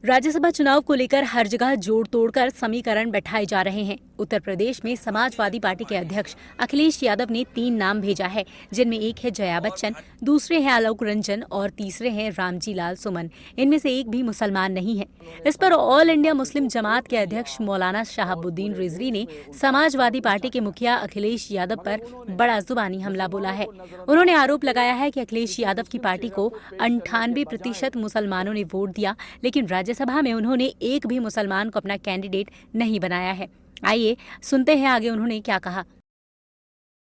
राज्यसभा चुनाव को लेकर हर जगह जोड़ तोड़कर समीकरण बैठाए जा रहे हैं। उत्तर प्रदेश में समाजवादी पार्टी के अध्यक्ष अखिलेश यादव ने 3 नाम भेजा है, जिनमें एक है जया बच्चन, दूसरे हैं आलोक रंजन और तीसरे हैं रामजी लाल सुमन। इनमें से एक भी मुसलमान नहीं है। इस पर ऑल इंडिया मुस्लिम जमात के अध्यक्ष मौलाना शहाबुद्दीन रिजवी ने समाजवादी पार्टी के मुखिया अखिलेश यादव पर बड़ा जुबानी हमला बोला है। उन्होंने आरोप लगाया है कि अखिलेश यादव की पार्टी को 98% मुसलमानों ने वोट दिया, लेकिन राज्यसभा में उन्होंने एक भी मुसलमान को अपना कैंडिडेट नहीं बनाया है। आइए सुनते हैं आगे उन्होंने क्या कहा।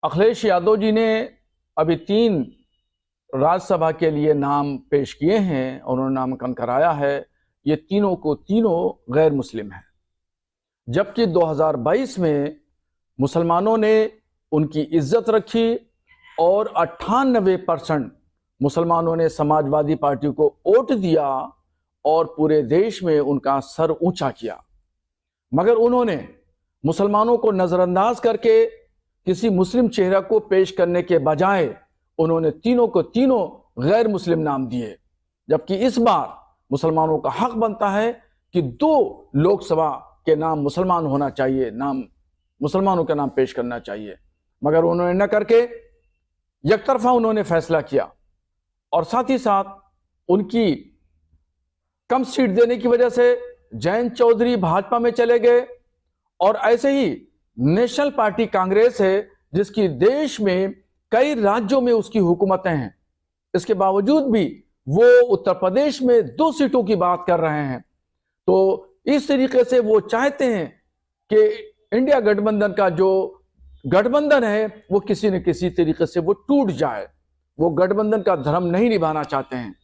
अखिलेश यादव जी ने अभी 3 राज्यसभा के लिए नाम पेश किए हैं, उन्होंने नामांकन कराया है। ये तीनों को तीनों गैर मुस्लिम हैं, जबकि 2022 में मुसलमानों ने उनकी इज्जत रखी और 98% मुसलमानों ने समाजवादी पार्टी को वोट दिया और पूरे देश में उनका सर ऊंचा किया। मगर उन्होंने मुसलमानों को नजरअंदाज करके किसी मुस्लिम चेहरा को पेश करने के बजाय उन्होंने तीनों को तीनों गैर मुस्लिम नाम दिए, जबकि इस बार मुसलमानों का हक बनता है कि 2 लोकसभा के नाम मुसलमान होना चाहिए, नाम मुसलमानों का नाम पेश करना चाहिए। मगर उन्होंने न करके एकतरफा उन्होंने फैसला किया और साथ ही साथ उनकी कम सीट देने की वजह से जयंत चौधरी भाजपा में चले गए। और ऐसे ही नेशनल पार्टी कांग्रेस है, जिसकी देश में कई राज्यों में उसकी हुकूमतें हैं, इसके बावजूद भी वो उत्तर प्रदेश में 2 सीटों की बात कर रहे हैं। तो इस तरीके से वो चाहते हैं कि इंडिया गठबंधन का जो गठबंधन है वो किसी न किसी तरीके से वो टूट जाए। वो गठबंधन का धर्म नहीं निभाना चाहते हैं।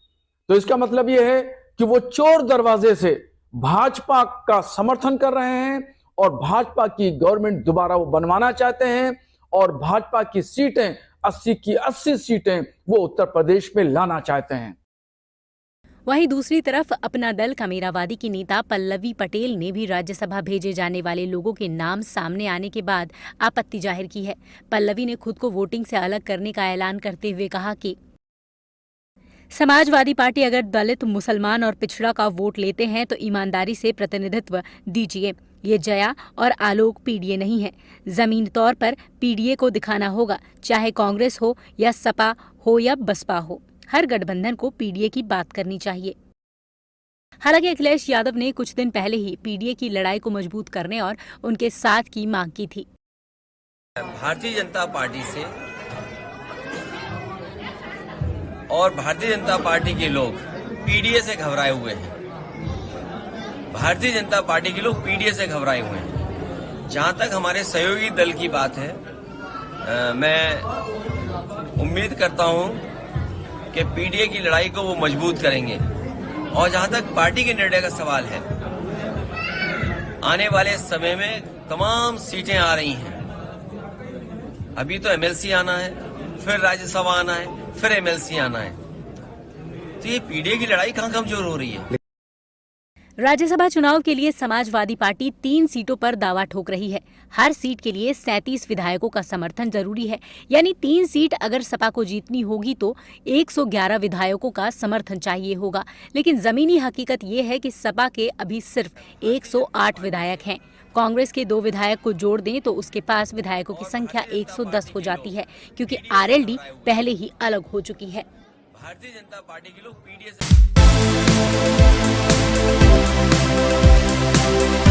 तो इसका मतलब यह है कि वो चोर दरवाजे से भाजपा का समर्थन कर रहे हैं और भाजपा की गवर्नमेंट दोबारा वो बनवाना चाहते हैं और भाजपा की सीटें 80 की 80 सीटें वो उत्तर प्रदेश में लाना चाहते हैं। वहीं दूसरी तरफ अपना दल कामेरावादी की नेता पल्लवी पटेल ने भी राज्यसभा भेजे जाने वाले लोगों के नाम सामने आने के बाद आपत्ति जाहिर की है। पल्लवी ने खुद को वोटिंग से अलग करने का ऐलान करते हुए कहा कि समाजवादी पार्टी अगर दलित, मुसलमान और पिछड़ा का वोट लेते हैं तो ईमानदारी से प्रतिनिधित्व दीजिए। ये जया और आलोक पीडीए नहीं है। जमीन तौर पर पीडीए को दिखाना होगा, चाहे कांग्रेस हो या सपा हो या बसपा हो। हर गठबंधन को पीडीए की बात करनी चाहिए। हालांकि अखिलेश यादव ने कुछ दिन पहले ही पीडीए की लड़ाई को मजबूत करने और उनके साथ की मांग की थी। भारतीय जनता पार्टी से और भारतीय जनता पार्टी के लोग पीडीए से घबराए हुए हैं। भारतीय जनता पार्टी के लोग पीडीए से घबराए हुए हैं। जहां तक हमारे सहयोगी दल की बात है, मैं उम्मीद करता हूं कि पीडीए की लड़ाई को वो मजबूत करेंगे। और जहां तक पार्टी के निर्णय का सवाल है, आने वाले समय में तमाम सीटें आ रही हैं। अभी तो एमएलसी आना है, फिर राज्यसभा आना है, फिर एमएलसी आना है। तो ये पीडीए की लड़ाई कहां कमजोर हो रही है। राज्यसभा चुनाव के लिए समाजवादी पार्टी 3 सीटों पर दावा ठोक रही है। हर सीट के लिए 37 विधायकों का समर्थन जरूरी है, यानी 3 सीट अगर सपा को जीतनी होगी तो 111 विधायकों का समर्थन चाहिए होगा। लेकिन जमीनी हकीकत ये है कि सपा के अभी सिर्फ 108 विधायक हैं। कांग्रेस के 2 विधायक को जोड़ दें तो उसके पास विधायकों की संख्या 110 हो जाती है, क्योंकि आरएलडी पहले ही अलग हो चुकी है। भारतीय जनता पार्टी के लोग पीडीए से